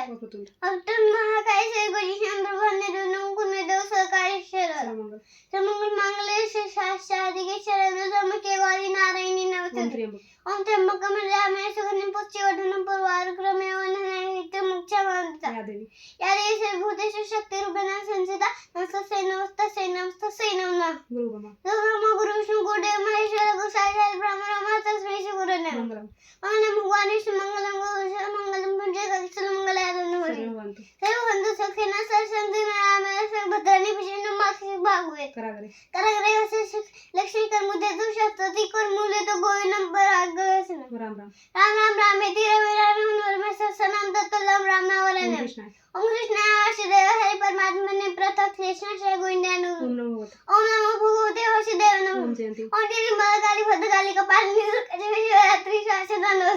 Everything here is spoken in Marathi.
वक्रतुंड अवतरण महाकाय श्री गौरीशं ब्रह्मण्यं कुन्मेदो सहकारेश्वर सर्वमंगल मांगल्ये शिवे सर्वार्थ शरण्ये त्र्यंबके गौरी नारायणी नमोस्तुते ओम त्र्यंबकं यजामहे सुगंधिं पुष्टिवर्धनं उर्वारुकमिव वन्दनामि मुख्यमंत्र या देवी सर्वभूतेषु शक्तिरूपेण संस्थिता नमस्तस्यै नमस्तस्यै नमस्तस्यै नमः गुरु ब्रह्मा गुरु विष्णु गुरुदेव महेश्वर गुरु साक्षात् ब्रह्म तस्मै श्री गुरवे नमः मंगलम भगवान विष्णु मंगलम गुरु मंगलम पुण्यकाक्षल मंगलाय सर्वबंधु सखेना सरसंधु नारायण सर्वभद्राणि विष्णु माक्षि भागवे करागरे लक्ष्मी कर्मुदे दुष्टति कर्मुले तो गोविंदम परागवसन राम राम रामेति रमे रामे मनोरमे ससनाम तत्तलम राम नावरणे ओम कृष्णाय वासुदेव हरि परमात्मने प्रत्यक्ष कृष्ण श्री गोविंदाय ओम नमो भगवते वासुदेवाय नमः ओम जयंती ओम देवी काली भद्रकाली कपालिनी दुर्गा शिवरात्रि शास्त्र